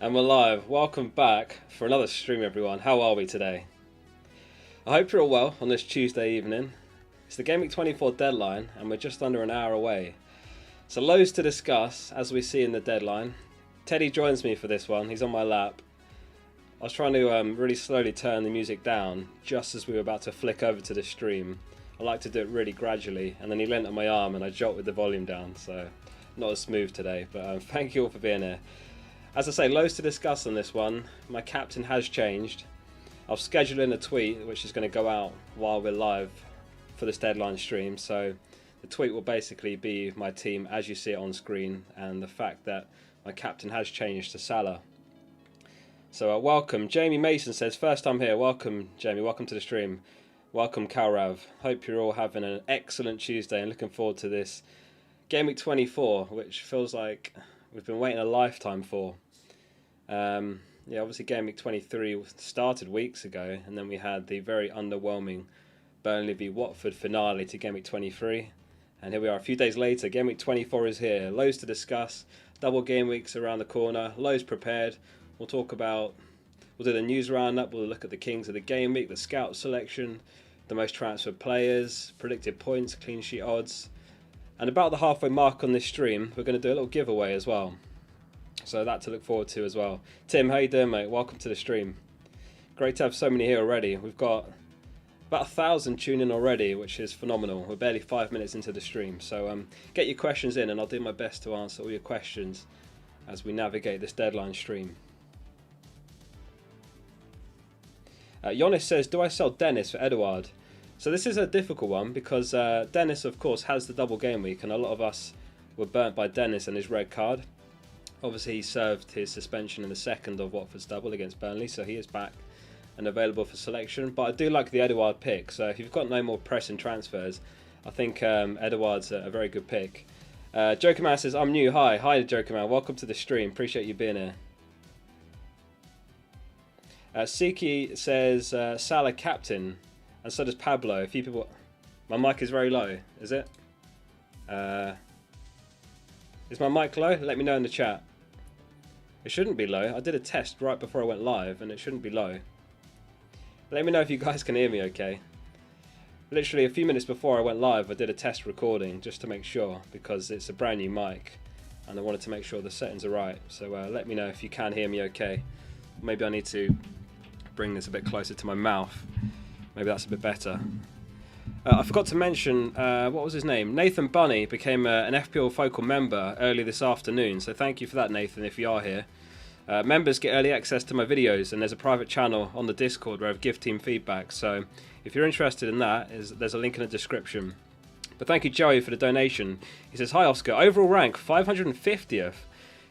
And we're live. Welcome back for another stream, everyone. How are we today? I hope you're all well on this Tuesday evening. It's the Gameweek 24 deadline, and we're just under an hour away. So loads to discuss, as we see in the deadline. Teddy joins me for this one. He's on my lap. I was trying to really slowly turn the music down just as we were about to flick over to the stream. I like to do it really gradually, and then he leant on my arm and I jolted the volume down, so not as smooth today, but thank you all for being here. As I say, loads to discuss on this one. My captain has changed. I've scheduled in a tweet which is going to go out while we're live for this deadline stream, so the tweet will basically be my team as you see it on screen and the fact that my captain has changed to Salah. So welcome. Jamie Mason says, first time here. Welcome, Jamie. Welcome to the stream. Welcome, Kalrav. Hope you're all having an excellent Tuesday and looking forward to this Gameweek 24, which feels like we've been waiting a lifetime for. Yeah, obviously Gameweek 23 started weeks ago, and then we had the very underwhelming Burnley v Watford finale to Gameweek 23. And here we are a few days later. Gameweek 24 is here. Loads to discuss. Double game weeks around the corner. Loads prepared. We'll talk about, we'll do the news roundup, we'll look at the kings of the game week, the scout selection, the most transferred players, predicted points, clean sheet odds. And about the halfway mark on this stream, we're going to do a little giveaway as well. So that to look forward to as well. Tim, how you doing, mate? Welcome to the stream. Great to have so many here already. We've got about 1,000 tuned in already, which is phenomenal. We're barely 5 minutes into the stream. So get your questions in and I'll do my best to answer all your questions as we navigate this deadline stream. Jonas says, do I sell Dennis for Edouard? So this is a difficult one because Dennis, of course, has the double game week, and a lot of us were burnt by Dennis and his red card. Obviously, he served his suspension in the second of Watford's double against Burnley, so he is back and available for selection. But I do like the Edouard pick, so if you've got no more pressing transfers, I think Edouard's a very good pick. Jokerman says, I'm new. Hi, Jokerman. Welcome to the stream. Appreciate you being here. Siki says Salah captain, and so does Pablo. A few people. My mic is very low. Is it? Is my mic low? Let me know in the chat. It shouldn't be low. I did a test right before I went live, and it shouldn't be low. Let me know if you guys can hear me. Okay. Literally a few minutes before I went live, I did a test recording just to make sure because it's a brand new mic, and I wanted to make sure the settings are right. So let me know if you can hear me. Okay. Maybe I need to bring this a bit closer to my mouth. Maybe that's a bit better. I forgot to mention, what was his name? Nathan Bunny became an fplfocal member early this afternoon, so thank you for that, Nathan, if you are here. Members get early access to my videos, and there's a private channel on the Discord where I give team feedback, so if you're interested in that, there's a link in the description. But thank you, Joey, for the donation. He says, hi, Oscar. Overall rank, 550th.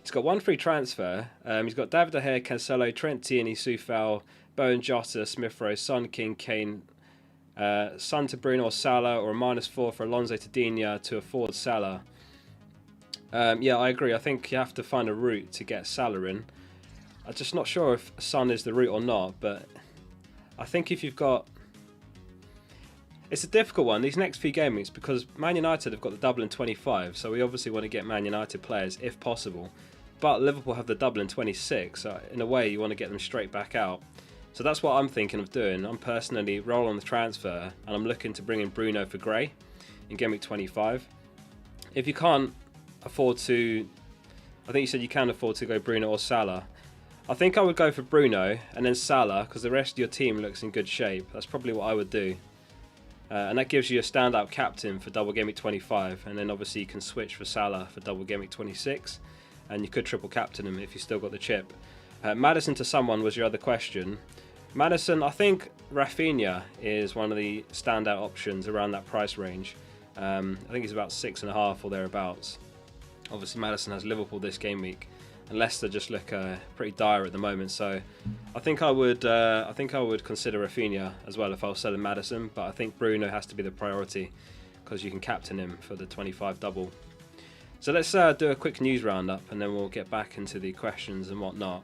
He's got one free transfer. He's got David De Gea, Cancelo, Trent Tierney, Soufal, Bowen, Jota, Smith Rowe, Son, King, Kane, Son to Bruno or Salah, or a -4 for Alonso to Digne to afford Salah. Yeah, I agree. I think you have to find a route to get Salah in. I'm just not sure if Son is the route or not, but I think if you've got... It's a difficult one, these next few game weeks, because Man United have got the double in 25, so we obviously want to get Man United players if possible. But Liverpool have the double in 26, so in a way you want to get them straight back out. So that's what I'm thinking of doing. I'm personally rolling the transfer, and I'm looking to bring in Bruno for Gray in Gameweek 25. If you can't afford to... I think you said you can afford to go Bruno or Salah. I think I would go for Bruno and then Salah, because the rest of your team looks in good shape. That's probably what I would do. And that gives you a standout captain for double Gameweek 25, and then obviously you can switch for Salah for double Gameweek 26, and you could triple captain him if you still got the chip. Maddison to someone was your other question. Maddison, I think Rafinha is one of the standout options around that price range. I think he's about 6.5 or thereabouts. Obviously Maddison has Liverpool this game week, and Leicester just look pretty dire at the moment. So I think I would consider Rafinha as well if I was selling Maddison, but I think Bruno has to be the priority because you can captain him for the 25 double. So let's do a quick news roundup, and then we'll get back into the questions and whatnot.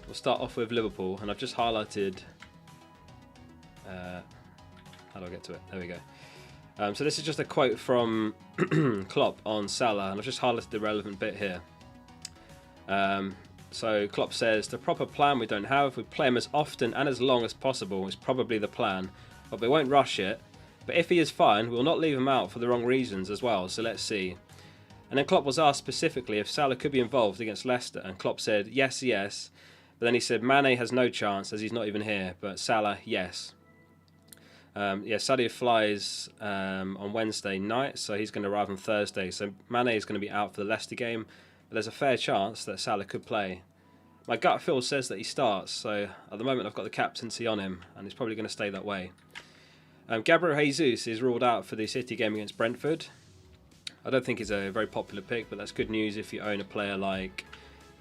We'll start off with Liverpool, and I've just highlighted... how do I get to it? There we go. So this is just a quote from Klopp on Salah, and I've just highlighted the relevant bit here. So Klopp says, the proper plan we don't have. We play him as often and as long as possible is probably the plan. But we won't rush it. But if he is fine, we'll not leave him out for the wrong reasons as well. So let's see. And then Klopp was asked specifically if Salah could be involved against Leicester. And Klopp said, yes, yes. But then he said, Mane has no chance as he's not even here. But Salah, yes. Sadio flies on Wednesday night. So he's going to arrive on Thursday. So Mane is going to be out for the Leicester game. But there's a fair chance that Salah could play. My gut feel says that he starts. So at the moment I've got the captaincy on him. And he's probably going to stay that way. Gabriel Jesus is ruled out for the City game against Brentford. I don't think he's a very popular pick, but that's good news if you own a player like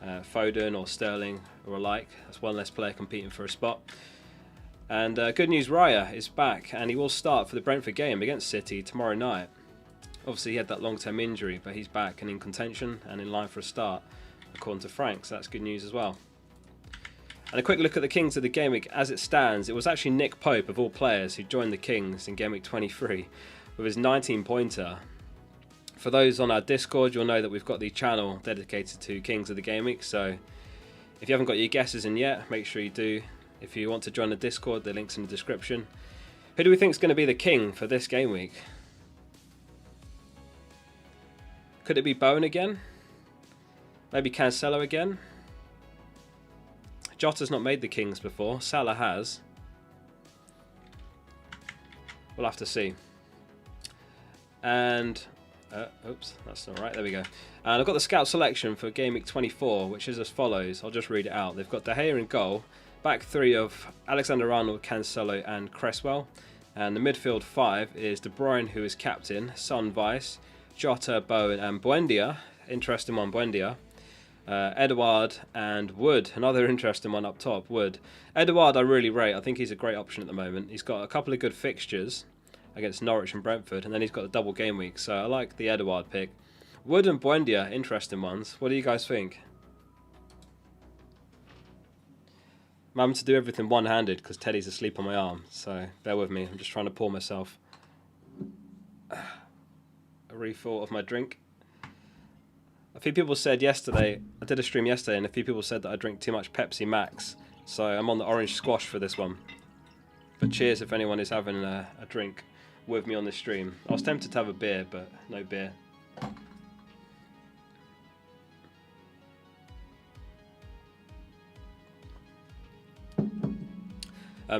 Foden or Sterling or alike. That's one less player competing for a spot. And good news, Raya is back and he will start for the Brentford game against City tomorrow night. Obviously he had that long-term injury, but he's back and in contention and in line for a start, according to Frank, so that's good news as well. And a quick look at the Kings of the Gameweek as it stands. It was actually Nick Pope, of all players, who joined the Kings in Gameweek 23 with his 19-pointer. For those on our Discord, you'll know that we've got the channel dedicated to Kings of the Gameweek. So if you haven't got your guesses in yet, make sure you do. If you want to join the Discord, the link's in the description. Who do we think is going to be the king for this game week? Could it be Bowen again? Maybe Cancelo again? Jota's not made the Kings before. Salah has. We'll have to see. And oops, that's not right. There we go. And I've got the scout selection for Game Week 24, which is as follows. I'll just read it out. They've got De Gea in goal. Back three of Alexander-Arnold, Cancelo and Cresswell. And the midfield five is De Bruyne, who is captain, Son vice, Jota, Bowen and Buendia. Interesting one, Buendia. Edouard and Wood, another interesting one up top, Wood. Edouard I really rate. I think he's a great option at the moment. He's got a couple of good fixtures against Norwich and Brentford, and then he's got a double game week, so I like the Edouard pick. Wood and Buendia, interesting ones. What do you guys think? I'm having to do everything one-handed because Teddy's asleep on my arm, so bear with me. I'm just trying to pour myself a refill of my drink. A few people said yesterday, I did a stream yesterday, and a few people said that I drink too much Pepsi Max, so I'm on the orange squash for this one. But cheers if anyone is having a drink with me on this stream. I was tempted to have a beer, but no beer.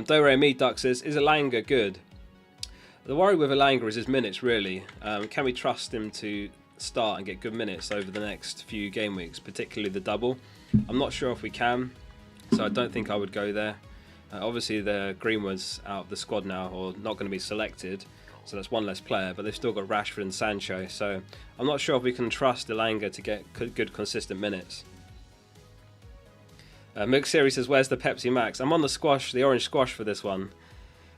Dore Me Duck says, is Elanga good? The worry with Elanga is his minutes, really. Can we trust him to start and get good minutes over the next few game weeks, particularly the double? I'm not sure if we can, so I don't think I would go there. Obviously, the Greenwood's out of the squad now, or not going to be selected, so that's one less player, but they've still got Rashford and Sancho, so I'm not sure if we can trust Elanga to get good, consistent minutes. Milk Series says, where's the Pepsi Max? I'm on the squash, the orange squash for this one.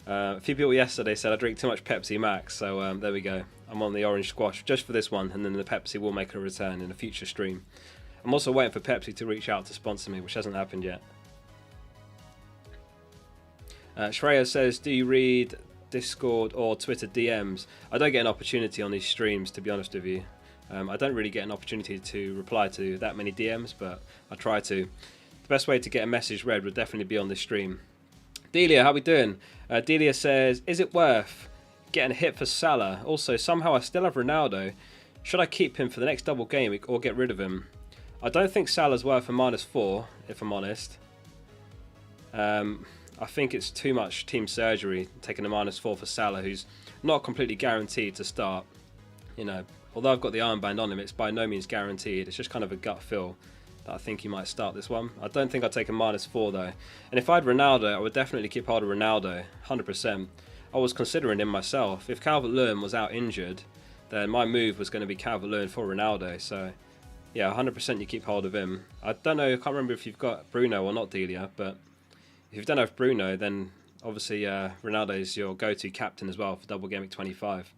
A few people yesterday said I drink too much Pepsi Max, so there we go. I'm on the orange squash just for this one, and then the Pepsi will make a return in a future stream. I'm also waiting for Pepsi to reach out to sponsor me, which hasn't happened yet. Shreya says, do you read Discord or Twitter DMs? I don't get an opportunity on these streams, to be honest with you. I don't really get an opportunity to reply to that many DMs, but I try to. The best way to get a message read would definitely be on this stream. Delia, how we doing? Delia says, is it worth getting a hit for Salah? Also, somehow I still have Ronaldo. Should I keep him for the next double game week or get rid of him? I don't think Salah's worth a -4, if I'm honest. I think it's too much team surgery taking a -4 for Salah, who's not completely guaranteed to start. You know, although I've got the armband on him, it's by no means guaranteed. It's just kind of a gut feel that I think he might start this one. I don't think I'd take a -4 though. And if I had Ronaldo, I would definitely keep hold of Ronaldo, 100%. I was considering him myself. If Calvert-Lewin was out injured, then my move was going to be Calvert-Lewin for Ronaldo. So yeah, 100% you keep hold of him. I don't know, I can't remember if you've got Bruno or not, Delia, but if you don't have Bruno, then obviously Ronaldo is your go-to captain as well for double game week 25.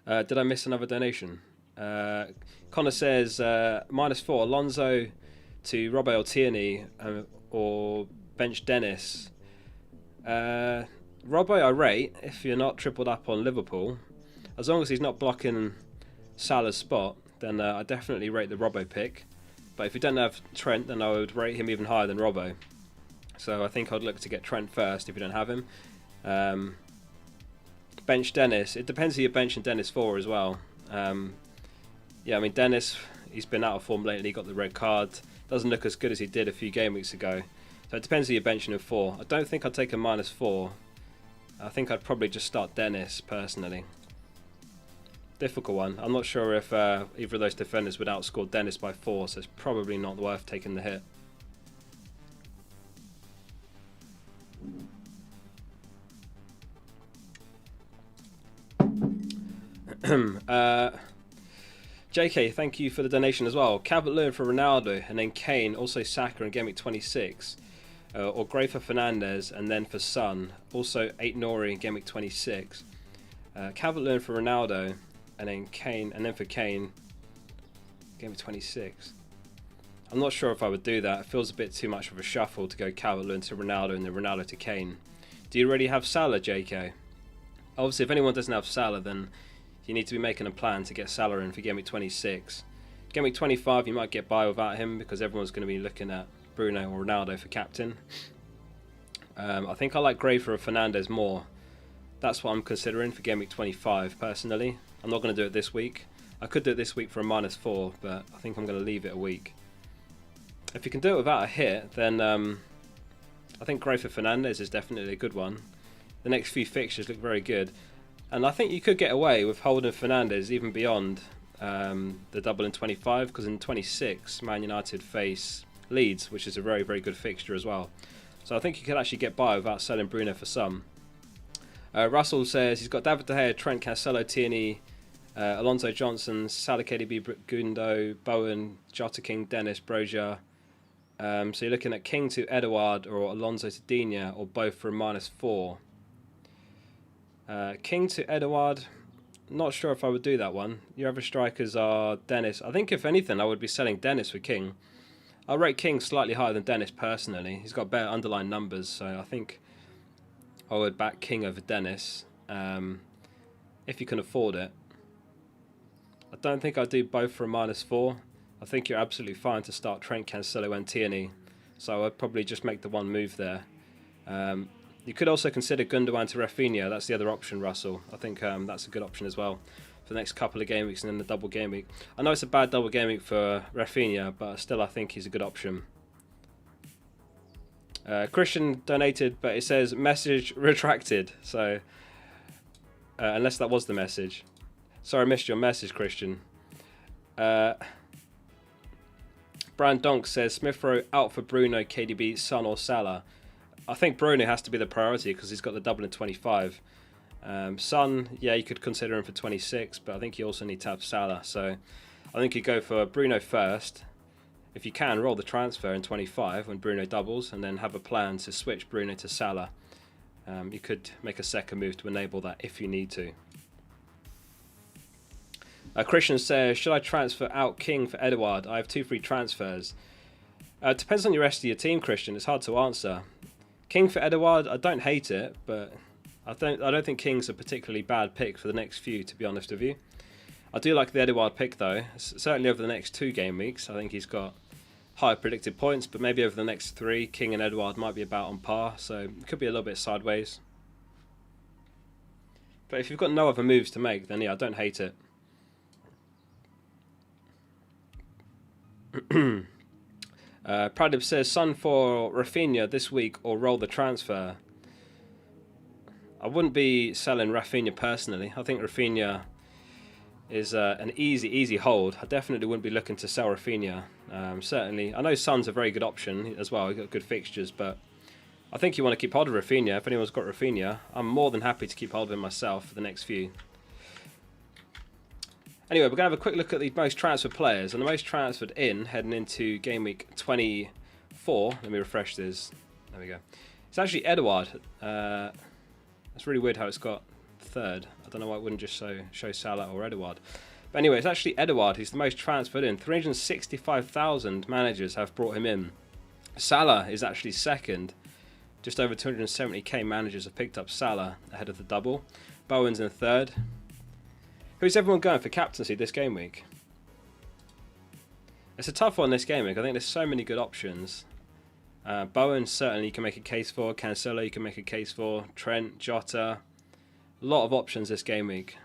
Did I miss another donation? Connor says -4 Alonso to Robbo or Tierney or bench Dennis. Robbo I rate if you're not tripled up on Liverpool. As long as he's not blocking Salah's spot, then I definitely rate the Robbo pick. But if you don't have Trent, then I would rate him even higher than Robbo. So I think I'd look to get Trent first if you don't have him. Bench Dennis. It depends who you're benching Dennis for as well. Yeah, I mean, Dennis, he's been out of form lately. He got the red card. Doesn't look as good as he did a few game weeks ago. So it depends who you're benching him for. I don't think I'd take a -4. I think I'd probably just start Dennis, personally. Difficult one. I'm not sure if either of those defenders would outscore Dennis by 4, so it's probably not worth taking the hit. JK, thank you for the donation as well. Calvert-Lewin for Ronaldo, and then Kane, also Saka in Gameweek 26. Or Gray for Fernandes, and then for Son. Also 8 Nori in Gameweek 26. Calvert-Lewin for Ronaldo, and then Kane, and then for Kane, Gameweek 26. I'm not sure if I would do that. It feels a bit too much of a shuffle to go Calvert-Lewin to Ronaldo and then Ronaldo to Kane. Do you already have Salah, JK? Obviously, if anyone doesn't have Salah, then you need to be making a plan to get Salah in for Gameweek 26. Gameweek 25, you might get by without him because everyone's going to be looking at Bruno or Ronaldo for captain. I think I like Gray for Fernandes more. That's what I'm considering for Gameweek 25, personally. I'm not going to do it this week. I could do it this week for a -4, but I think I'm going to leave it a week. If you can do it without a hit, then I think Gray for Fernandes is definitely a good one. The next few fixtures look very good. And I think you could get away with holding Fernandes even beyond the double in 25, because in 26, Man United face Leeds, which is a very, very good fixture as well. So I think you could actually get by without selling Bruno for some. Russell says he's got David De Gea, Trent, Cancelo, Tierney, Alonso Johnson, Salah, KDB, Gundo, Bowen, Jota King, Dennis, Brozier. So you're looking at King to Edouard or Alonso to Digne, or both for a -4. King to Edouard, not sure if I would do that one. Your other strikers are Dennis. I think if anything I would be selling Dennis for King. I rate King slightly higher than Dennis personally. He's got better underlying numbers, so I think I would back King over Dennis if you can afford it. I don't think I'd do both for a -4. I think you're absolutely fine to start Trent, Cancelo and Tierney, so I'd probably just make the one move there. You could also consider Gundogan to Rafinha. That's the other option, Russell. I think that's a good option as well for the next couple of game weeks and then the double game week. I know it's a bad double game week for Rafinha, but still I think he's a good option. Christian donated, but it says message retracted. So unless that was the message. Sorry, I missed your message, Christian. Brand Donk says Smith Rowe out for Bruno, KDB, Son or Salah. I think Bruno has to be the priority because he's got the double in 25. Son, yeah, you could consider him for 26, but I think you also need to have Salah. So I think you go for Bruno first. If you can, roll the transfer in 25 when Bruno doubles, and then have a plan to switch Bruno to Salah. You could make a second move to enable that if you need to. Christian says, should I transfer out King for Edouard? I have 2 free transfers. It depends on the rest of your team, Christian. It's hard to answer. King for Edouard, I don't hate it, but I don't think King's a particularly bad pick for the next few, to be honest with you. I do like the Edouard pick though. Certainly over the next 2 game weeks, I think he's got higher predicted points, but maybe over the next 3, King and Edouard might be about on par, so it could be a little bit sideways. But if you've got no other moves to make, then yeah, I don't hate it. Pradip says, Son for Rafinha this week or roll the transfer. I wouldn't be selling Rafinha personally. I think Rafinha is an easy hold. I definitely wouldn't be looking to sell Rafinha. Certainly, I know Son's a very good option as well. He's got good fixtures, but I think you want to keep hold of Rafinha. If anyone's got Rafinha, I'm more than happy to keep hold of him myself for the next few. Anyway, we're going to have a quick look at the most transferred players. And the most transferred in, heading into Game Week 24. Let me refresh this. There we go. It's actually Edouard. It's really weird how it's got 3rd. I don't know why it wouldn't just show Salah or Edouard. But anyway, it's actually Edouard who's the most transferred in. 365,000 managers have brought him in. Salah is actually 2nd. Just over 270k managers have picked up Salah ahead of the double. Bowen's in 3rd. Who's everyone going for captaincy this game week? It's a tough one, this game week. I think there's so many good options. Bowen, certainly you can make a case for. Cancelo, you can make a case for. Trent, Jota. A lot of options this game week.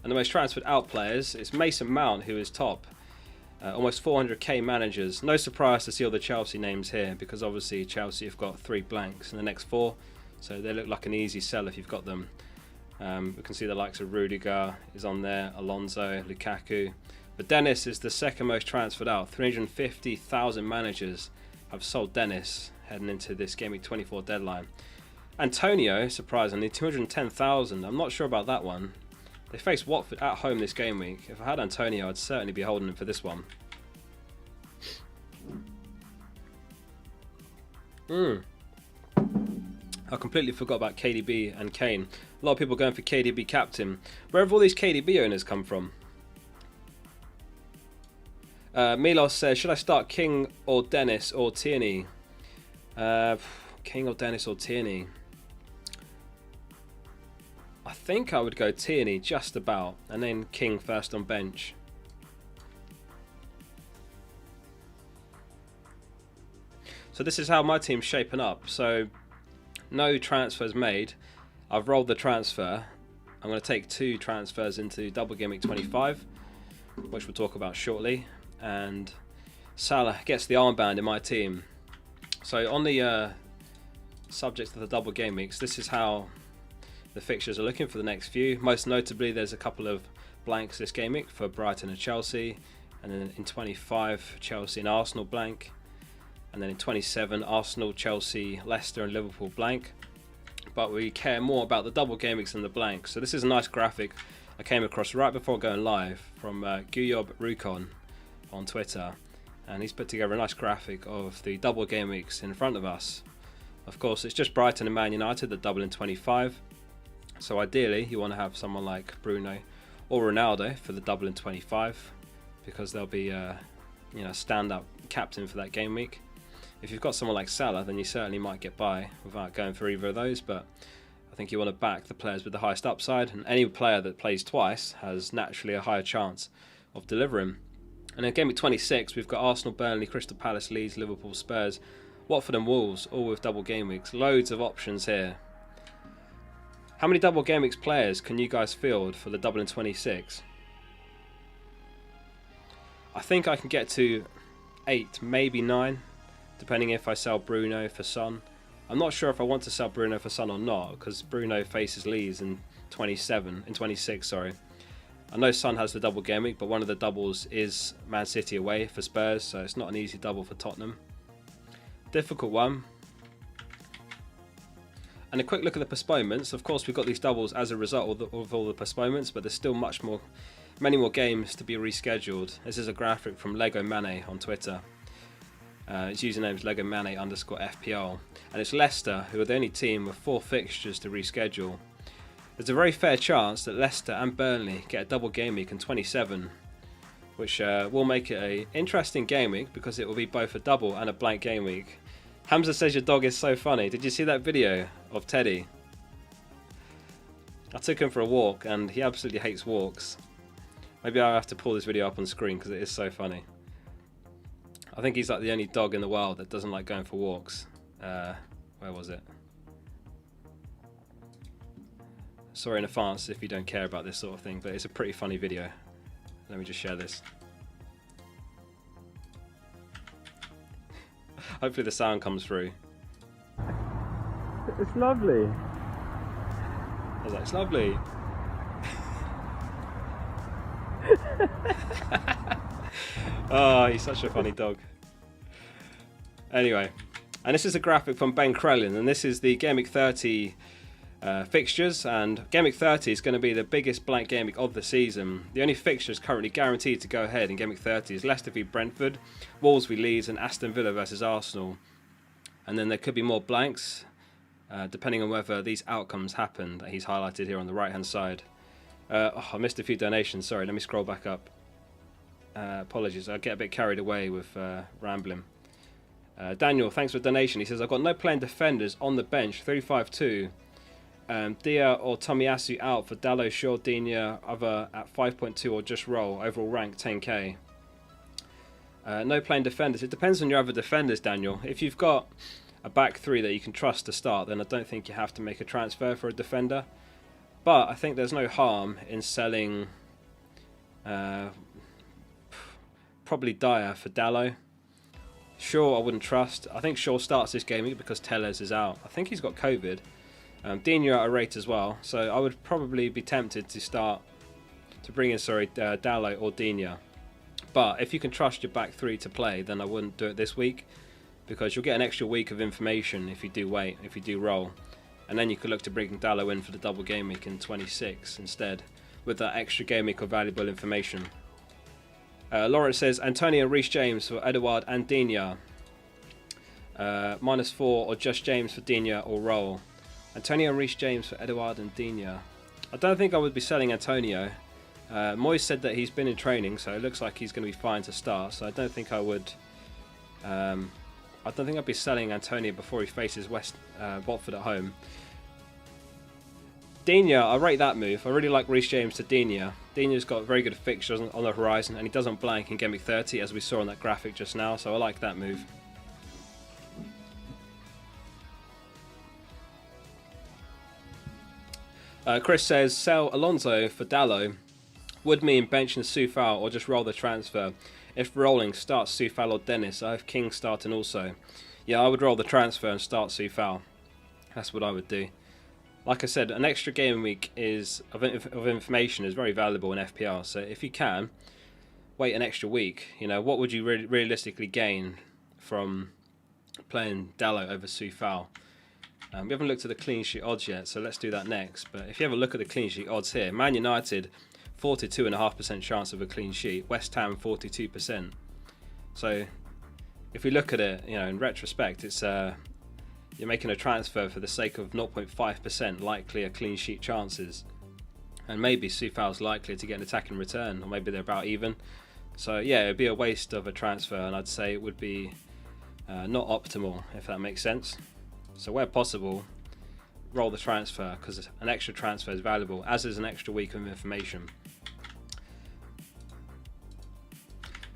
And the most transferred out players, it's Mason Mount who is top. Almost 400k managers. No surprise to see all the Chelsea names here, because obviously Chelsea have got 3 blanks in the next 4. So they look like an easy sell if you've got them. We can see the likes of Rudiger is on there, Alonso, Lukaku. But Dennis is the second most transferred out. 350,000 managers have sold Dennis heading into this Game Week 24 deadline. Antonio, surprisingly, 210,000. I'm not sure about that one. They face Watford at home this game week. If I had Antonio, I'd certainly be holding him for this one. I completely forgot about KDB and Kane. A lot of people going for KDB captain. Where have all these KDB owners come from? Milos says, should I start King or Dennis or Tierney? King or Dennis or Tierney? I think I would go Tierney just about, and then King first on bench. So this is how my team's shaping up. So no transfers made. I've rolled the transfer. I'm going to take 2 transfers into double game week 25, which we'll talk about shortly. And Salah gets the armband in my team. So on the subject of the double game weeks, this is how the fixtures are looking for the next few. Most notably, there's a couple of blanks this game week for Brighton and Chelsea. And then in 25, Chelsea and Arsenal blank. And then in 27, Arsenal, Chelsea, Leicester and Liverpool blank. But we care more about the double game weeks than the blanks. So this is a nice graphic I came across right before going live from GW24 on Twitter. And he's put together a nice graphic of the double game weeks in front of us. Of course, it's just Brighton and Man United that double in 25. So ideally, you want to have someone like Bruno or Ronaldo for the double in 25, because they'll be stand-up captain for that game week. If you've got someone like Salah, then you certainly might get by without going for either of those, but I think you want to back the players with the highest upside, and any player that plays twice has naturally a higher chance of delivering. And in game week 26, we've got Arsenal, Burnley, Crystal Palace, Leeds, Liverpool, Spurs, Watford and Wolves, all with double game weeks. Loads of options here. How many double game weeks players can you guys field for the double in 26? I think I can get to 8, maybe 9, depending if I sell Bruno for Son. I'm not sure if I want to sell Bruno for Son or not, because Bruno faces Leeds in 26, sorry. I know Son has the double game week, but one of the doubles is Man City away for Spurs, so it's not an easy double for Tottenham. Difficult one. And a quick look at the postponements. Of course, we've got these doubles as a result of all the postponements, but there's still many more games to be rescheduled. This is a graphic from Lego Mane on Twitter. His username is LegoMane_FPL, and it's Leicester who are the only team with 4 fixtures to reschedule. There's a very fair chance that Leicester and Burnley get a double game week in 27, which will make it an interesting game week because it will be both a double and a blank game week. Hamza says your dog is so funny. Did you see that video of Teddy? I took him for a walk and he absolutely hates walks. Maybe I'll have to pull this video up on screen because it is so funny. I think he's like the only dog in the world that doesn't like going for walks. Where was it? Sorry in advance if you don't care about this sort of thing, but it's a pretty funny video. Let me just share this. Hopefully the sound comes through. It's lovely. I was like, it's lovely. Oh, he's such a funny dog. Anyway, and this is a graphic from Ben Crellin, and this is the Game Week 30 fixtures, and Game Week 30 is going to be the biggest blank game week of the season. The only fixtures currently guaranteed to go ahead in Game Week 30 is Leicester v Brentford, Wolves v Leeds, and Aston Villa versus Arsenal. And then there could be more blanks, depending on whether these outcomes happen that he's highlighted here on the right hand side. I missed a few donations, sorry, let me scroll back up. Apologies, I get a bit carried away with rambling. Daniel, thanks for the donation. He says, I've got no playing defenders on the bench, 352. Dia or Tomiyasu out for Dallo, Shaw, Digne, other at 5.2 or just roll. Overall rank 10k. No playing defenders. It depends on your other defenders, Daniel. If you've got a back three that you can trust to start, then I don't think you have to make a transfer for a defender. But I think there's no harm in selling probably Dyer for Dallo. Shaw I wouldn't trust. I think Shaw starts this game because Tellez is out. I think he's got COVID. Digne at a rate as well, so I would probably be tempted to bring in Dallo or Digne. But if you can trust your back three to play, then I wouldn't do it this week, because you'll get an extra week of information if you do roll, and then you could look to bring Dallo in for the double game week in 26 instead, with that extra game week of valuable information. Lawrence says Antonio, Reece James for Edouard and Digne. -4 or just James for Digne or roll. Antonio, Reece James for Edouard and Digne. I don't think I would be selling Antonio. Moyes said that he's been in training, so it looks like he's going to be fine to start. So I don't think I would. I don't think I'd be selling Antonio before he faces Watford at home. Digne, I rate that move. I really like Reece James to Digne. Digne's got very good fixtures on the horizon, and he doesn't blank in Gameweek 30, as we saw on that graphic just now. So I like that move. Chris says sell Alonso for Dallo. Would mean benching Soufal or just roll the transfer. If rolling, start Soufal or Dennis. I have King starting also. Yeah, I would roll the transfer and start Soufal. That's what I would do. Like I said, an extra game week of information is very valuable in FPL. So if you can, wait an extra week. You know, what would you realistically gain from playing Dallo over Soufal? We haven't looked at the clean sheet odds yet, so let's do that next. But if you have a look at the clean sheet odds here, Man United, 42.5% chance of a clean sheet. West Ham, 42%. So if we look at it, you know, in retrospect, it's you're making a transfer for the sake of 0.5% likely a clean sheet chances, and maybe Soufal's likely to get an attacking return, or maybe they're about even. So yeah, it'd be a waste of a transfer, and I'd say it would be not optimal, if that makes sense. So where possible, roll the transfer, because an extra transfer is valuable, as is an extra week of information.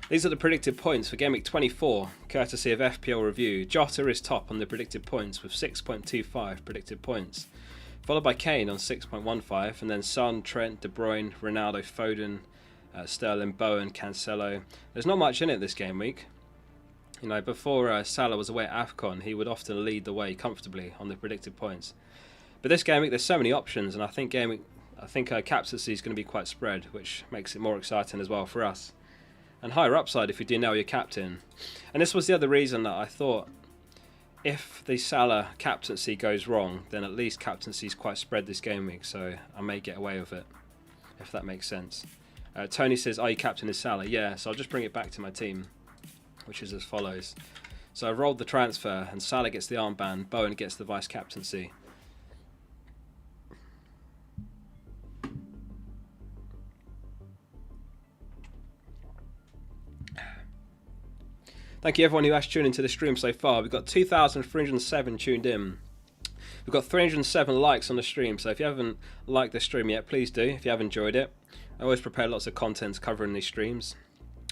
These are the predicted points for Gameweek 24, courtesy of FPL Review. Jota is top on the predicted points with 6.25 predicted points, followed by Kane on 6.15, and then Son, Trent, De Bruyne, Ronaldo, Foden, Sterling, Bowen, Cancelo. There's not much in it this game week. You know, before Salah was away at AFCON, he would often lead the way comfortably on the predicted points. But this game week, there's so many options, and I think captaincy is going to be quite spread, which makes it more exciting as well for us. And higher upside if you do nail your captain. And this was the other reason that I thought, if the Salah captaincy goes wrong, then at least captaincy is quite spread this game week, so I may get away with it, if that makes sense. Tony says, are you captain Salah? Yeah, so I'll just bring it back to my team, which is as follows. So I rolled the transfer, and Salah gets the armband, Bowen gets the vice captaincy. Thank you everyone who has tuned into the stream so far. We've got 2,307 tuned in. We've got 307 likes on the stream, so if you haven't liked the stream yet, please do, if you have enjoyed it. I always prepare lots of content covering these streams,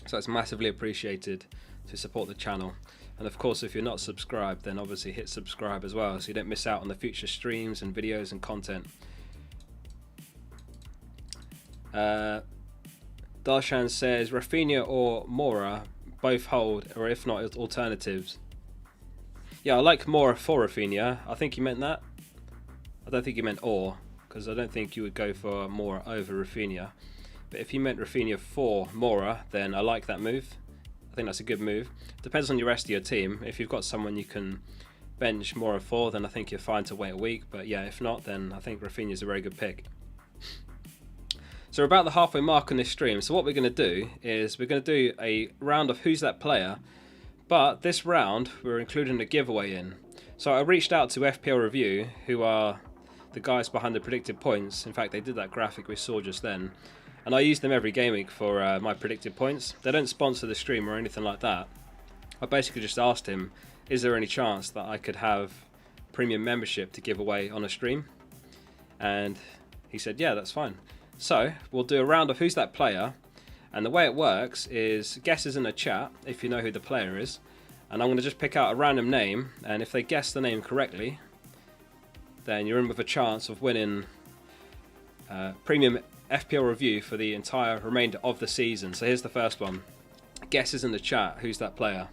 so it's massively appreciated to support the channel. And of course, if you're not subscribed, then obviously hit subscribe as well, so you don't miss out on the future streams and videos and content. Darshan says, Rafinha or Mora, both hold, or if not, alternatives. Yeah, I like Mora for Rafinha. I think you meant that. I don't think you meant or, because I don't think you would go for Mora over Rafinha. But if you meant Rafinha for Mora, then I like that move. I think that's a good move. Depends on the rest of your team. If you've got someone you can bench Mora for, then I think you're fine to wait a week. But yeah, if not, then I think Rafinha is a very good pick. So we're about the halfway mark on this stream. So what we're going to do is we're going to do a round of Who's That Player. But this round, we're including a giveaway in. So I reached out to FPL Review, who are the guys behind the predicted points. In fact, they did that graphic we saw just then. And I use them every game week for my predicted points. They don't sponsor the stream or anything like that. I basically just asked him, is there any chance that I could have premium membership to give away on a stream? And he said, yeah, that's fine. So we'll do a round of who's that player. And the way it works is guesses in the chat if you know who the player is. And I'm going to just pick out a random name. And if they guess the name correctly, then you're in with a chance of winning premium FPL review for the entire remainder of the season. So here's the first one. Guesses in the chat. Who's that player?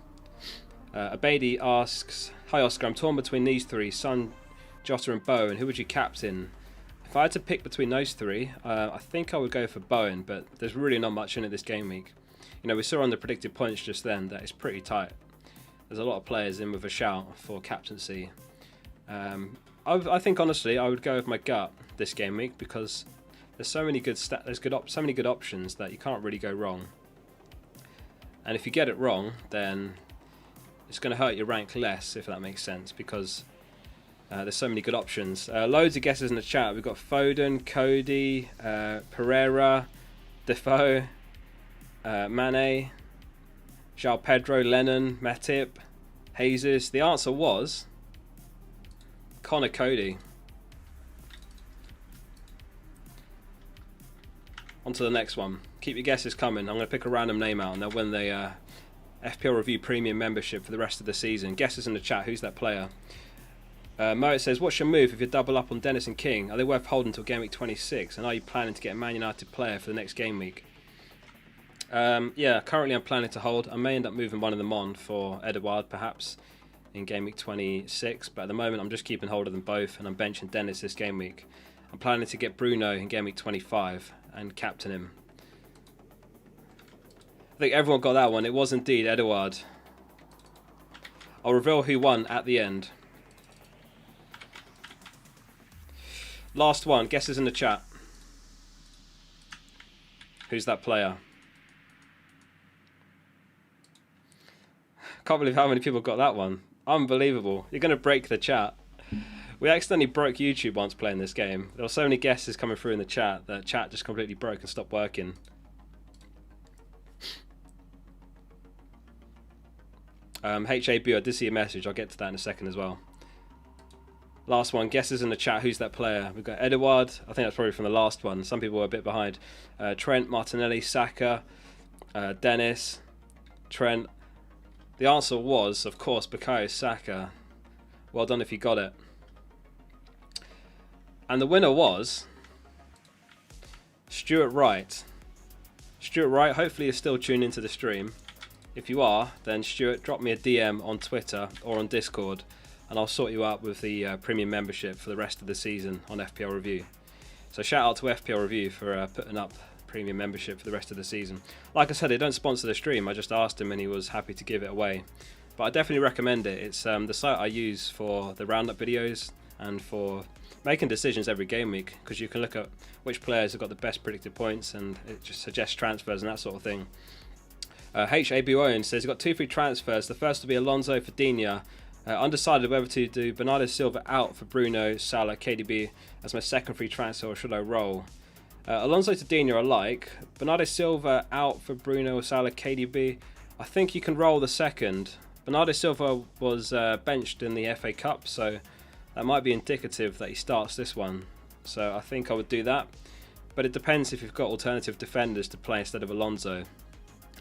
Abadi asks, hi Oscar, I'm torn between these three, Son, Jota and Bowen. Who would you captain? If I had to pick between those three, I think I would go for Bowen, but there's really not much in it this game week. You know, we saw on the predicted points just then that it's pretty tight. There's a lot of players in with a shout for captaincy. I think honestly I would go with my gut this game week because there's so many good so many good options that you can't really go wrong. And if you get it wrong, then it's going to hurt your rank less, if that makes sense, because there's so many good options. Loads of guesses in the chat. We've got Foden, Cody, Pereira, Defoe, Mane, João Pedro, Lennon, Matip, Jesus. The answer was Connor Cody. On to the next one. Keep your guesses coming. I'm going to pick a random name out and they'll win the FPL Review Premium membership for the rest of the season. Guesses in the chat. Who's that player? Moat says, what's your move if you double up on Dennis and King? Are they worth holding until Gameweek 26? And are you planning to get a Man United player for the next game week? Yeah, currently I'm planning to hold. I may end up moving one of them on for Edouard perhaps in Game Week 26, but at the moment I'm just keeping hold of them both and I'm benching Dennis this game week. I'm planning to get Bruno in Game Week 25 and captain him. I think everyone got that one. It was indeed Edouard. I'll reveal who won at the end. Last one, guesses in the chat. Who's that player? Can't believe how many people got that one. Unbelievable. You're going to break the chat. We accidentally broke YouTube once playing this game. There were so many guesses coming through in the chat that chat just completely broke and stopped working. HAB, I did see a message. I'll get to that in a second as well. Last one, guesses in the chat. Who's that player? We've got Edouard. I think that's probably from the last one. Some people were a bit behind. Trent, Martinelli, Saka, Dennis, Trent. The answer was, of course, Bukayo Saka. Well done if you got it. And the winner was Stuart Wright. Stuart Wright, hopefully you're still tuned into the stream. If you are, then Stuart, drop me a DM on Twitter or on Discord and I'll sort you out with the premium membership for the rest of the season on FPL Review. So shout out to FPL Review for putting up premium membership for the rest of the season. Like I said, they don't sponsor the stream. I just asked him and he was happy to give it away. But I definitely recommend it. It's the site I use for the Roundup videos and for making decisions every game week, because you can look at which players have got the best predicted points and it just suggests transfers and that sort of thing. HAB Owen says he's got 2 free transfers. The first will be Alonso for Digne. Undecided whether to do Bernardo Silva out for Bruno, Salah, KDB as my second free transfer, or should I roll? Alonso to Digne I like. Bernardo Silva out for Bruno, Salah, KDB. I think you can roll the second. Bernardo Silva was benched in the FA Cup, so that might be indicative that he starts this one. So I think I would do that. But it depends if you've got alternative defenders to play instead of Alonso.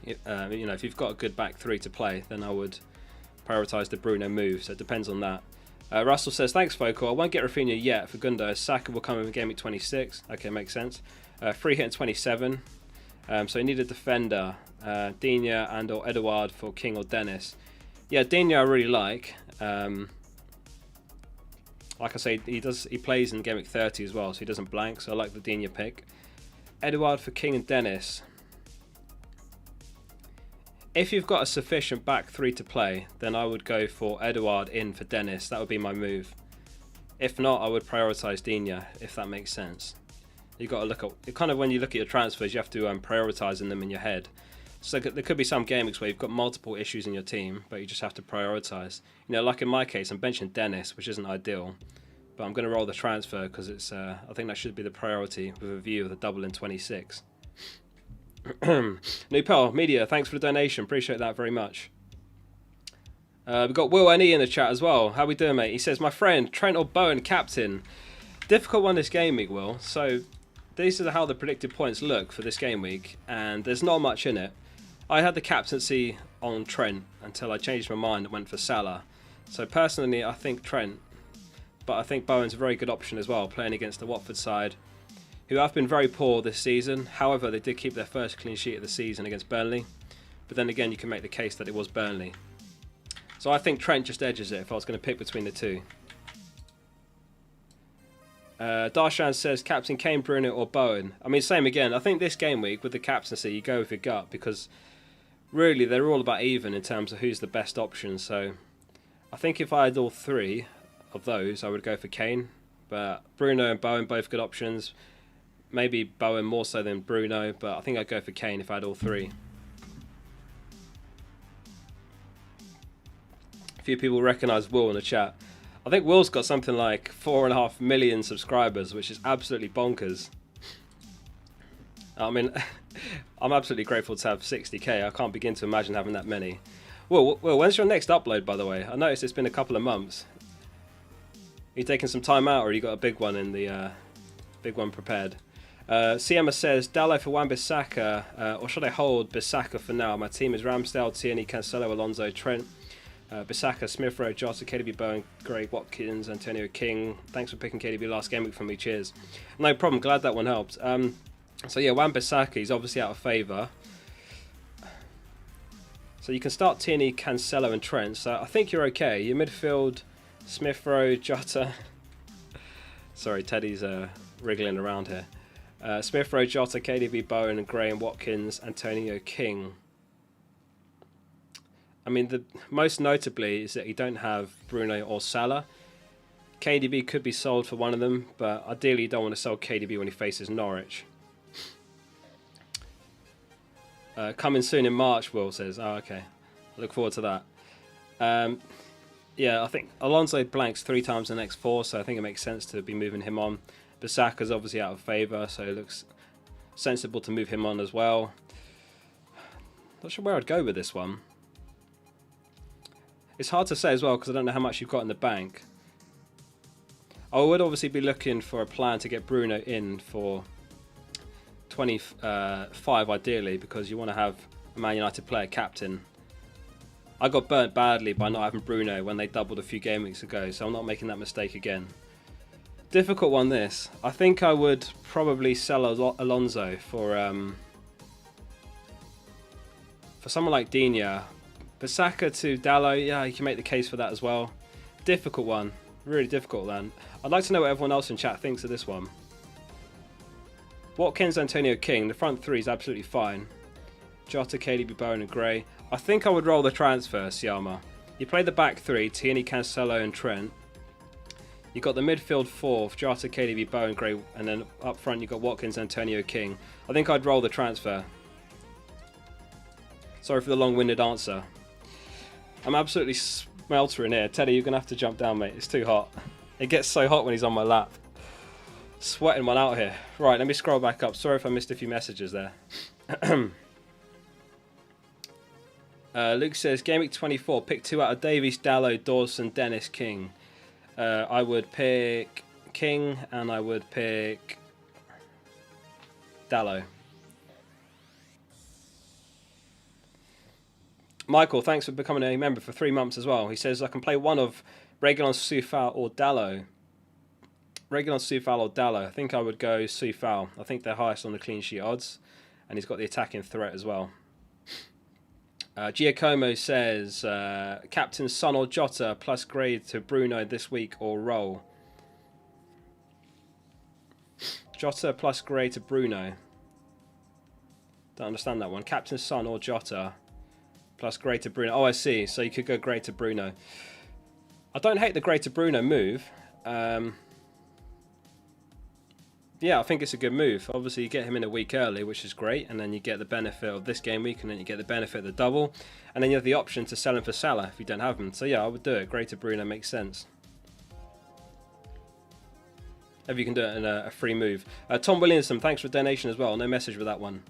You know, if you've got a good back three to play, then I would prioritise the Bruno move. So it depends on that. Russell says, thanks, Focal. I won't get Rafinha yet for Gundo. Saka will come in Game Week 26. Okay, makes sense. Free hit in 27. So you need a defender. Digne and or Edouard for King or Dennis. Yeah, Digne I really like. Like I say, he plays in Game Week 30 as well, so he doesn't blank. So I like the Digne pick. Edouard for King and Dennis. If you've got a sufficient back three to play, then I would go for Edouard in for Dennis. That would be my move. If not, I would prioritise Digne, if that makes sense. You've got to look at, kind of when you look at your transfers, you have to prioritising them in your head. So there could be some game weeks where you've got multiple issues in your team, but you just have to prioritise. You know, like in my case, I'm benching Dennis, which isn't ideal, but I'm going to roll the transfer because it's. I think that should be the priority with a view of the double in 26. Nupel Media, thanks for the donation. Appreciate that very much. We've got Will NE in the chat as well. How we doing, mate? He says, my friend, Trent or Bowen captain. Difficult one this game week, Will. So these are how the predicted points look for this game week, and there's not much in it. I had the captaincy on Trent until I changed my mind and went for Salah. So personally, I think Trent, but I think Bowen's a very good option as well, playing against the Watford side, who have been very poor this season. However, they did keep their first clean sheet of the season against Burnley. But then again, you can make the case that it was Burnley. So I think Trent just edges it if I was going to pick between the two. Darshan says Captain Kane, Bruno or Bowen. I mean, same again. I think this game week with the captaincy, you go with your gut because really they're all about even in terms of who's the best option. So I think if I had all three of those, I would go for Kane. But Bruno and Bowen, both good options. Maybe Bowen more so than Bruno, but I think I'd go for Kane if I had all three. A few people recognise Will in the chat. I think Will's got something like 4.5 million subscribers, which is absolutely bonkers. I mean, I'm absolutely grateful to have 60k. I can't begin to imagine having that many. Will, when's your next upload, by the way? I noticed it's been a couple of months. Are you taking some time out, or you got a big one in the big one prepared? Siema says Dallo for Wan-Bissaka, or should I hold Bissaka for now? My team is Ramsdale, Tierney, Cancelo, Alonso, Trent, Bissaka, Smith Rowe, Jota, KDB, Bowen, Gray, Watkins, Antonio King. Thanks for picking KDB last game week for me. Cheers. No problem. Glad that one helped. So yeah, Wan-Bissaka, he's obviously out of favour. So you can start Tierney, Cancelo and Trent. So I think you're okay. Your midfield, Smith Rowe, Jota. Sorry, Teddy's wriggling around here. Smith Rowe, Jota, KDB, Bowen and Gray and Watkins, Antonio King. I mean, the most notably is that you don't have Bruno or Salah. KDB could be sold for one of them, but ideally you don't want to sell KDB when he faces Norwich. Coming soon in March, Will says. Oh, okay. I look forward to that. Yeah, I think Alonso blanks 3 times in the next 4, so I think it makes sense to be moving him on. Bissaka's obviously out of favour, so it looks sensible to move him on as well. Not sure where I'd go with this one. It's hard to say as well because I don't know how much you've got in the bank. I would obviously be looking for a plan to get Bruno in for 25 ideally, because you want to have a Man United player captain. I got burnt badly by not having Bruno when they doubled a few game weeks ago, so I'm not making that mistake again. Difficult one this. I think I would probably sell Alonso for someone like Digne. Bissaka to Dallo, yeah, you can make the case for that as well. Difficult one. Really difficult one. I'd like to know what everyone else in chat thinks of this one. Watkins, Antonio King, the front three is absolutely fine. Jota, KDB, Bowen and Gray. I think I would roll the transfer, Siama. You play the back three, Tierney, Cancelo and Trent. You got the midfield four, Jota, KDB, Bowen, Gray, and then up front you got Watkins, Antonio King. I think I'd roll the transfer. Sorry for the long-winded answer. I'm absolutely smeltering here. Teddy, you're going to have to jump down, mate. It's too hot. It gets so hot when he's on my lap. Sweating one out here. Right, let me scroll back up. Sorry if I missed a few messages there. Luke says, Gameweek 24, pick 2 out of Davies, Dallo, Dawson, Dennis, King. I would pick King and I would pick Dallo. Michael, thanks for becoming a member for 3 months as well. He says, I can play one of Reguilon, Soufal or Dallo. Reguilon, Soufal or Dallo. I think I would go Soufal. I think they're highest on the clean sheet odds. And he's got the attacking threat as well. Giacomo says, Captain Son or Jota plus grade to Bruno this week or roll. Jota plus grade to Bruno. Don't understand that one. Captain Son or Jota plus grade to Bruno. Oh, I see. So you could go grade to Bruno. I don't hate the grade to Bruno move. Yeah, I think it's a good move. Obviously, you get him in a week early, which is great, and then you get the benefit of this game week, and then you get the benefit of the double, and then you have the option to sell him for Salah if you don't have him. So yeah, I would do it. Grade to Bruno makes sense. If you can do it in a free move. Tom Williamson, thanks for donation as well. No message with that one.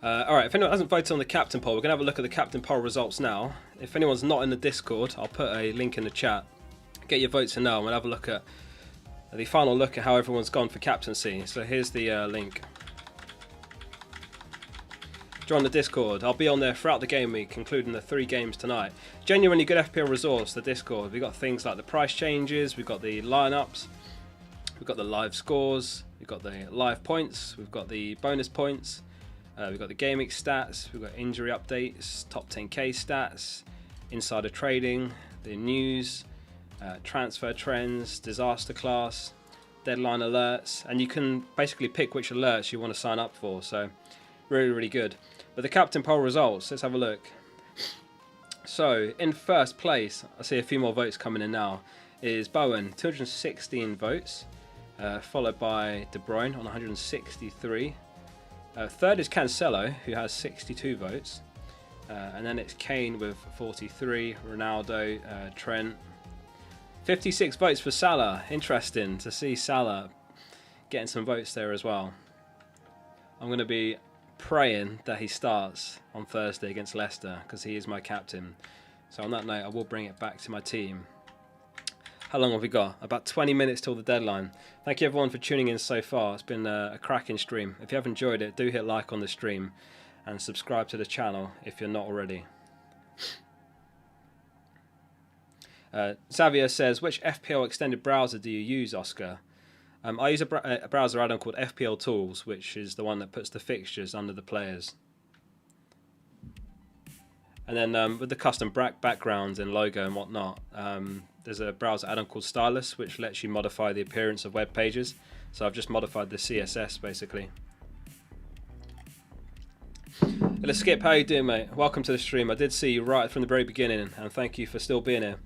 Alright, if anyone hasn't voted on the captain poll, we're going to have a look at the captain poll results now. If anyone's not in the Discord, I'll put a link in the chat. Get your votes in now and we'll have a look at the final look at how everyone's gone for captaincy. So here's the link. Join the Discord. I'll be on there throughout the game week, including the 3 games tonight. Genuinely good FPL resource, the Discord. We've got things like the price changes, we've got the lineups, we've got the live scores, we've got the live points, we've got the bonus points, we've got the game week stats, we've got injury updates, top 10k stats, insider trading, the news, transfer trends, disaster class, deadline alerts, and you can basically pick which alerts you want to sign up for. So really good. But the captain poll results, let's have a look. So in first place, I see a few more votes coming in now, is Bowen, 216 votes, followed by De Bruyne on 163. Third is Cancelo, who has 62 votes, and then it's Kane with 43, Ronaldo, Trent. 56 votes for Salah. Interesting to see Salah getting some votes there as well. I'm going to be praying that he starts on Thursday against Leicester because he is my captain. So on that note, I will bring it back to my team. How long have we got? About 20 minutes till the deadline. Thank you everyone for tuning in so far. It's been a cracking stream. If you have enjoyed it, do hit like on the stream and subscribe to the channel if you're not already. Xavier says, which FPL extended browser do you use, Oscar? I use a browser add-on called FPL Tools, which is the one that puts the fixtures under the players. And then with the custom backgrounds and logo and whatnot, there's a browser add-on called Stylus, which lets you modify the appearance of web pages. So I've just modified the CSS basically. Hello Skip, how you doing, mate? Welcome to the stream. I did see you right from the very beginning, and thank you for still being here.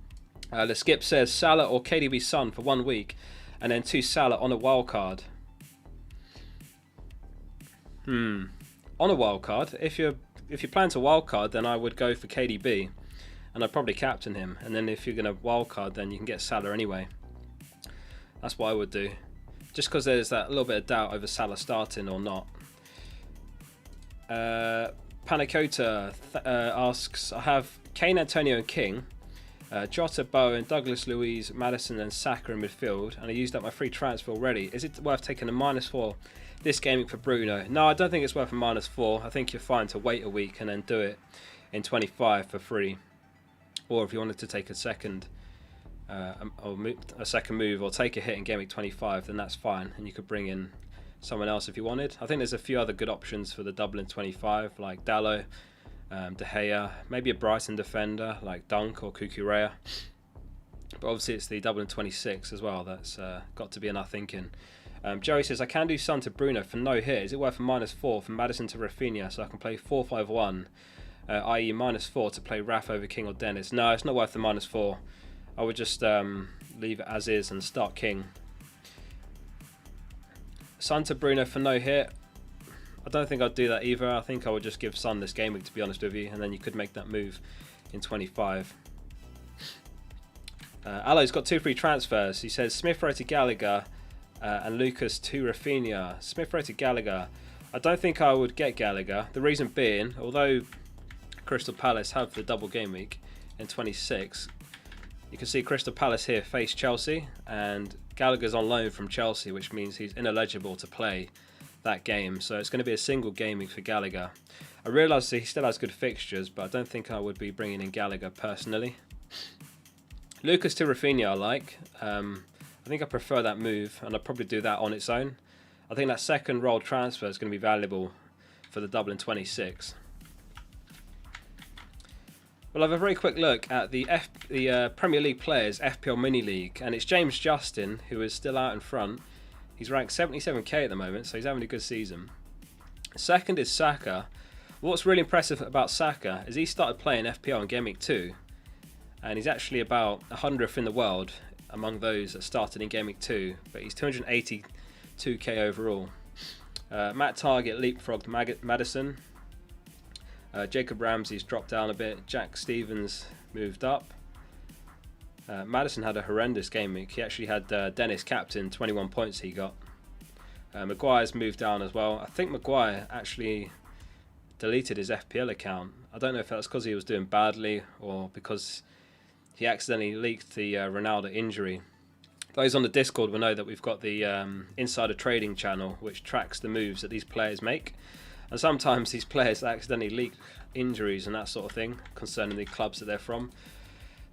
The Skip says Salah or KDB Son for 1 week, and then 2 Salah on a wild card. On a wild card, if you plan to wild card, then I would go for KDB, and I'd probably captain him. And then if you're gonna wild card, then you can get Salah anyway. That's what I would do, just because there's that little bit of doubt over Salah starting or not. Panakota asks, I have Kane, Antonio, and King. Jota, Bowen, Douglas, Luiz, Maddison and Saka in midfield, and I used up my free transfer already. Is it worth taking a -4 this game for Bruno? No, I don't think it's worth a -4. I think you're fine to wait a week and then do it in 25 for free. Or if you wanted to take a second move or take a hit in Gameweek 25, then that's fine, and you could bring in someone else if you wanted. I think there's a few other good options for the double in 25, like Dallo, De Gea, maybe a Brighton defender like Dunk or Kukurea. But obviously it's the double in 26 as well. That's got to be in our thinking. Joey says, I can do Son to Bruno for no hit. Is it worth a -4 from Maddison to Rafinha so I can play 4-5-1, i.e. -4 to play Raf over King or Dennis? No, it's not worth the -4. I would just leave it as is and start King. Son to Bruno for no hit. I don't think I'd do that either. I think I would just give Son this game week, to be honest with you, and then you could make that move in 25. Alo's got 2 free transfers. He says Smith Rowe to Gallagher and Lucas to Rafinha. Smith Rowe to Gallagher. I don't think I would get Gallagher. The reason being, although Crystal Palace have the double game week in 26, you can see Crystal Palace here face Chelsea, and Gallagher's on loan from Chelsea, which means he's ineligible to play that game. So it's going to be a single game week for Gallagher. I realise he still has good fixtures, but I don't think I would be bringing in Gallagher personally. Lucas to Rafinha I like. I think I prefer that move, and I'd probably do that on its own. I think that second roll transfer is going to be valuable for the double in 26. We'll have a very quick look at the Premier League Players FPL Mini League, and it's James Justin who is still out in front. He's ranked 77k at the moment, so he's having a good season. Second is Saka. What's really impressive about Saka is he started playing FPL in Game Week 2, and he's actually about 100th in the world among those that started in Game Week 2, but he's 282k overall. Matt Target leapfrogged Maddison. Jacob Ramsey's dropped down a bit. Jack Stevens moved up. Maddison had a horrendous game week. He actually had Dennis captain, 21 points he got. Maguire's moved down as well. I think Maguire actually deleted his FPL account. I don't know if that's because he was doing badly or because he accidentally leaked the Ronaldo injury. Those on the Discord will know that we've got the Insider Trading channel, which tracks the moves that these players make. And sometimes these players accidentally leak injuries and that sort of thing concerning the clubs that they're from.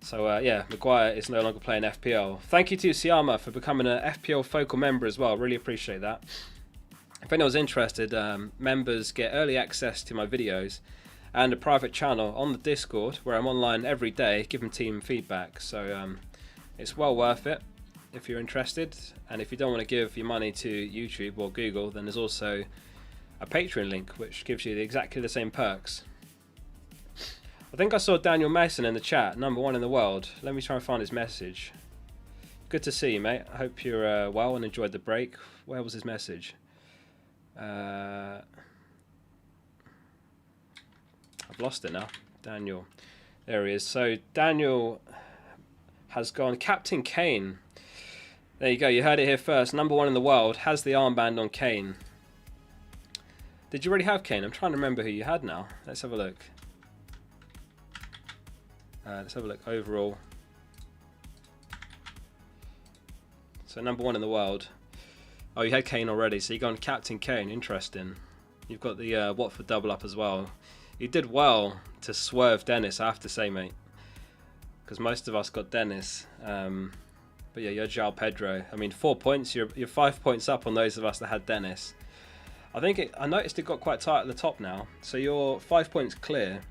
So yeah, Maguire is no longer playing FPL. Thank you to Siama for becoming an FPL focal member as well. Really appreciate that. If anyone's interested, members get early access to my videos and a private channel on the Discord where I'm online every day giving team feedback. So it's well worth it if you're interested. And if you don't want to give your money to YouTube or Google, then there's also a Patreon link which gives you exactly the same perks. I think I saw Daniel Mason in the chat, #1 in the world. Let me try and find his message. Good to see you, mate. I hope you're well and enjoyed the break. Where was his message? I've lost it now. Daniel. There he is. So Daniel has gone Captain Kane. There you go. You heard it here first. #1 in the world has the armband on Kane. Did you already have Kane? I'm trying to remember who you had now. Let's have a look. Let's have a look overall. So #1 in the world. Oh, you had Kane already, so you're going Captain Kane. Interesting. You've got the Watford double up as well. You did well to swerve Dennis, I have to say, mate. Because most of us got Dennis. But yeah, you're João Pedro. I mean, 4 points. You're 5 points up on those of us that had Dennis. I noticed it got quite tight at the top now. So you're 5 points clear.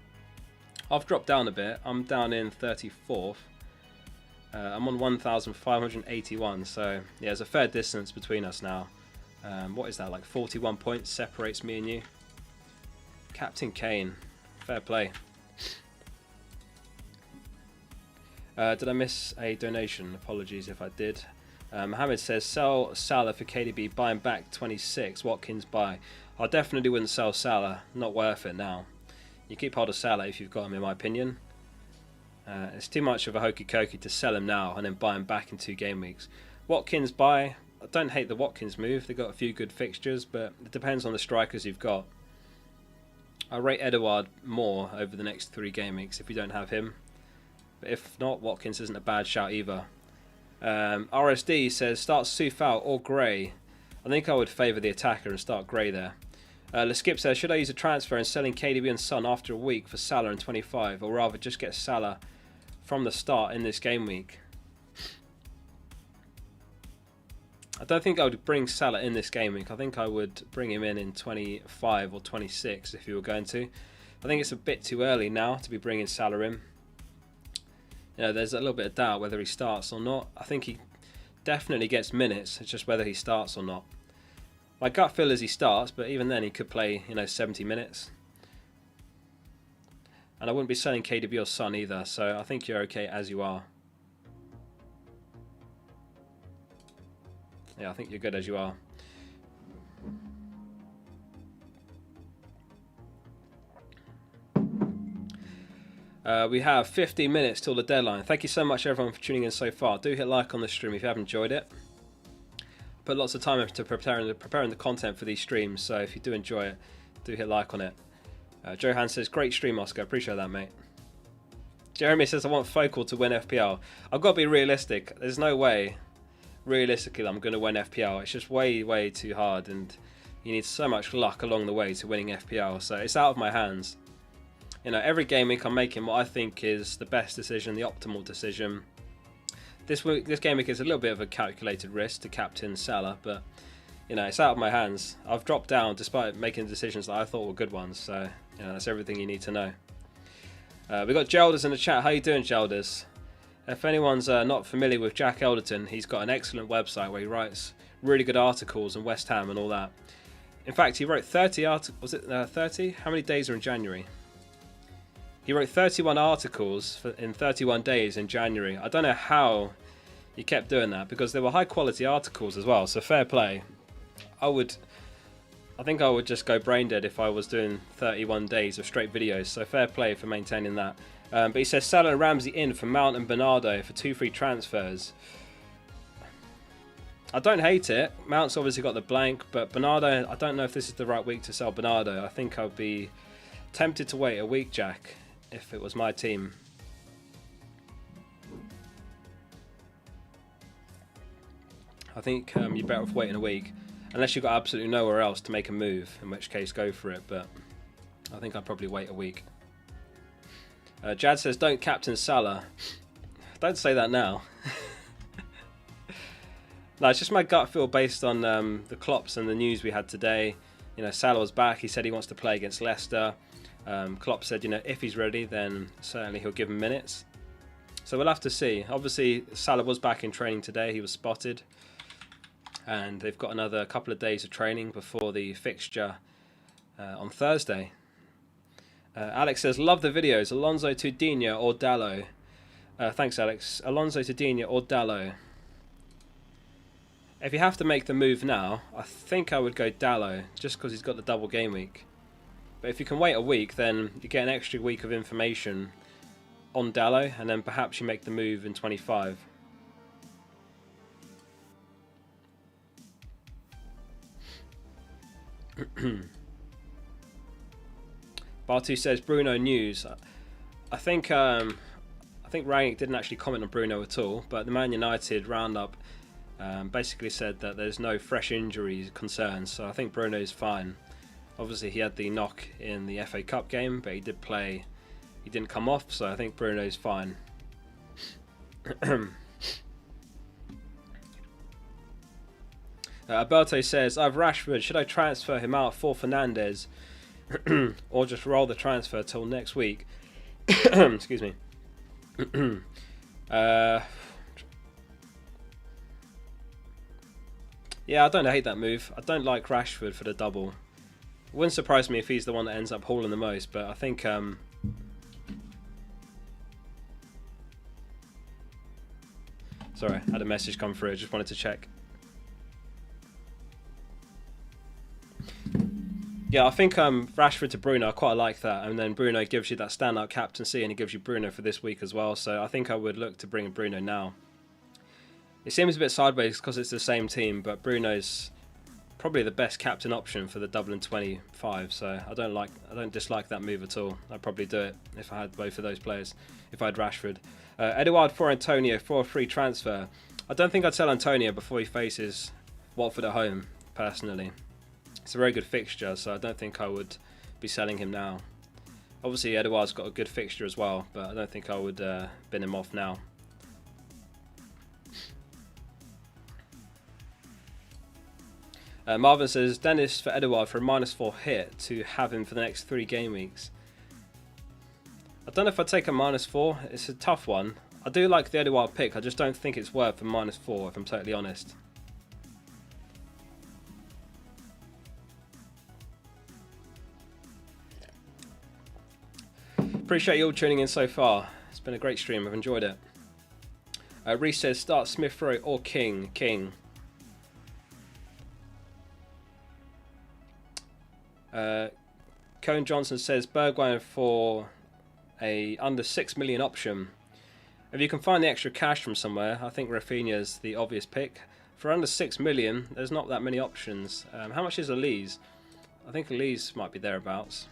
I've dropped down a bit. I'm down in 34th. I'm on 1,581. So yeah, there's a fair distance between us now. What is that? Like 41 points separates me and you. Captain Kane. Fair play. Did I miss a donation? Apologies if I did. Mohammed says, sell Salah for KDB, buy him back 26. Watkins buy. I definitely wouldn't sell Salah. Not worth it now. You keep hold of Salah if you've got him, in my opinion. It's too much of a hokey cokey to sell him now and then buy him back in 2 game weeks. Watkins buy. I don't hate the Watkins move. They've got a few good fixtures, but it depends on the strikers you've got. I rate Edouard more over the next 3 game weeks if you don't have him. But if not, Watkins isn't a bad shout either. RSD says, start Soufal or Gray. I think I would favour the attacker and start Gray there. Leskip says, should I use a transfer and selling KDB and Son after a week for Salah and 25, or rather just get Salah from the start in this game week? I don't think I would bring Salah in this game week. I think I would bring him in 25 or 26 if you were going to. I think it's a bit too early now to be bringing Salah in. You know, there's a little bit of doubt whether he starts or not. I think he definitely gets minutes. It's just whether he starts or not. My gut feel is he starts, but even then he could play, 70 minutes. And I wouldn't be selling KDB or Son either, so I think you're okay as you are. Yeah, I think you're good as you are. We have 15 minutes till the deadline. Thank you so much everyone for tuning in so far. Do hit like on the stream if you have enjoyed it. Put lots of time into preparing the content for these streams, so if you do enjoy it, do hit like on it. Johan says, great stream, Oscar. Appreciate that, mate. Jeremy says, I want Focal to win FPL. I've got to be realistic. There's no way, realistically, I'm going to win FPL. It's just way, way too hard, and you need so much luck along the way to winning FPL, so it's out of my hands. Every game week I'm making what I think is the best decision, the optimal decision. This game week is a little bit of a calculated risk to captain Salah, but it's out of my hands. I've dropped down despite making decisions that I thought were good ones, so that's everything you need to know. We've got Gelders in the chat. How you doing, Gelders? If anyone's not familiar with Jack Elderton, he's got an excellent website where he writes really good articles on West Ham and all that. In fact, he wrote 30 articles. Was it 30? How many days are in January? He wrote 31 articles in 31 days in January. I don't know how he kept doing that because they were high quality articles as well. So fair play. I think I would just go brain dead if I was doing 31 days of straight videos. So fair play for maintaining that. But he says Salah and Ramsey in for Mount and Bernardo for 2 free transfers. I don't hate it. Mount's obviously got the blank, but Bernardo, I don't know if this is the right week to sell Bernardo. I think I'd be Tempted to wait a week, Jack, if it was my team. I think you're better off waiting a week, unless you've got absolutely nowhere else to make a move, in which case go for it, but I think I'd probably wait a week. Jad says, don't captain Salah. Don't say that now. No, it's just my gut feel based on the Klopps and the news we had today. You know, Salah was back. He said he wants to play against Leicester. Klopp said, you know, if he's ready, then certainly he'll give him minutes. So we'll have to see. Obviously, Salah was back in training today. He was spotted. And they've got another couple of days of training before the fixture on Thursday. Alex says, love the videos. Alonso to Digne or Dalot. Thanks, Alex. Alonso to Digne or Dalot. If you have to make the move now, I think I would go Dalot, just because he's got the double game week. But if you can wait a week, then you get an extra week of information on Dalot, and then perhaps you make the move in 25. Bartu says Bruno news. I think Rangnick didn't actually comment on Bruno at all, but the Man United Roundup basically said that there's no fresh injury concerns, so I think Bruno's fine. Obviously he had the knock in the FA Cup game, but he did play. He didn't come off, so I think Bruno's fine. Alberto says, I have Rashford, should I transfer him out for Fernandes or just roll the transfer till next week? Excuse me. Yeah, I don't hate that move. I don't like Rashford for the double. It wouldn't surprise me if he's the one that ends up hauling the most, but I think sorry, I had a message come through, I just wanted to check. Yeah, I think Rashford to Bruno, I quite like that, and then Bruno gives you that standout captaincy, and he gives you Bruno for this week as well, so I think I would look to bring in Bruno now. It seems a bit sideways because it's the same team, but Bruno's probably the best captain option for the Dublin 25, so I don't dislike that move at all. I'd probably do it if I had both of those players, if I had Rashford. Edouard for Antonio for a free transfer. I don't think I'd sell Antonio before he faces Watford at home, personally. It's a very good fixture, so I don't think I would be selling him now. Obviously, Edouard's got a good fixture as well, but I don't think I would bin him off now. Marvin says, Dennis for Edouard for a -4 hit to have him for the next 3 game weeks. I don't know if I'd take a -4. It's a tough one. I do like the Edouard pick. I just don't think it's worth a -4, if I'm totally honest. Appreciate you all tuning in so far. It's been a great stream. I've enjoyed it. Reese says, start Smith Rowe or King. King. Cohen Johnson says, Bergwijn for a under 6 million option. If you can find the extra cash from somewhere, I think Rafinha's the obvious pick. For under 6 million, there's not that many options. How much is Elise? I think Elise might be thereabouts.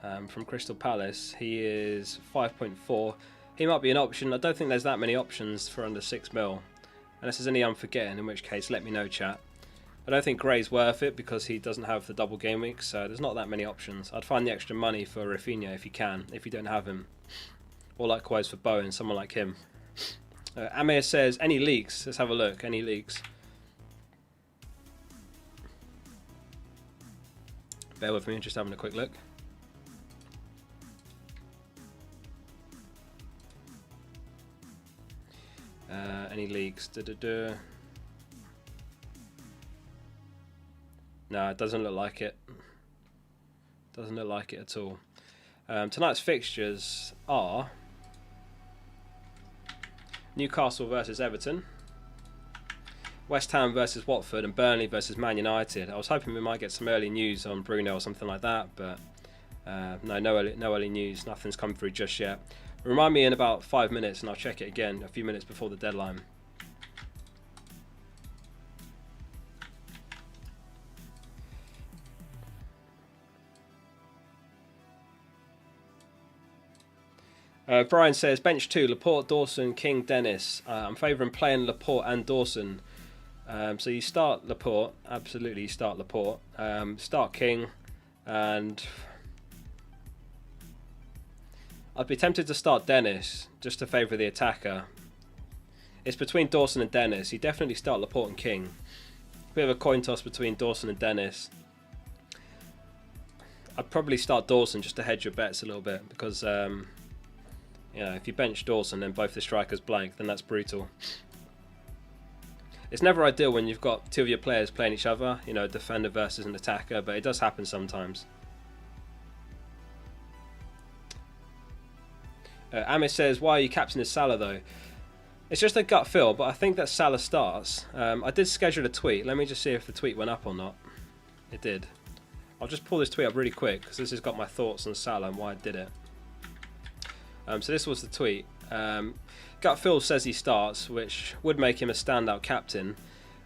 From Crystal Palace, he is 5.4. He might be an option. I don't think there's that many options for under 6 mil. Unless there's any I'm forgetting, in which case let me know, chat. I don't think Gray's worth it because he doesn't have the double game week, so there's not that many options. I'd find the extra money for Rafinha if you can, if you don't have him. Or likewise for Bowen, someone like him. Amir says, any leaks? Let's have a look. Any leaks? Bear with me, just having a quick look. Any leaks? No, it doesn't look like it. Doesn't look like it at all. Tonight's fixtures are Newcastle versus Everton, West Ham versus Watford, and Burnley versus Man United. I was hoping we might get some early news on Bruno or something like that, but no early news. Nothing's come through just yet. Remind me in about 5 minutes and I'll check it again a few minutes before the deadline. Brian says, bench 2, Laporte, Dawson, King, Dennis. I'm favouring playing Laporte and Dawson. So you start Laporte, absolutely you start Laporte. Start King, and I'd be tempted to start Dennis, just to favour the attacker. It's between Dawson and Dennis. You definitely start Laporte and King. Bit of a coin toss between Dawson and Dennis. I'd probably start Dawson just to hedge your bets a little bit, because you know, if you bench Dawson and both the strikers blank, then that's brutal. It's never ideal when you've got two of your players playing each other, you know, defender versus an attacker, but it does happen sometimes. Amit says, why are you captaining Salah though? It's just a gut feel, but I think that Salah starts. I did schedule a tweet. Let me just see if the tweet went up or not. It did. I'll just pull this tweet up really quick, because this has got my thoughts on Salah and why I did it. So this was the tweet. Gut feel says he starts, which would make him a standout captain.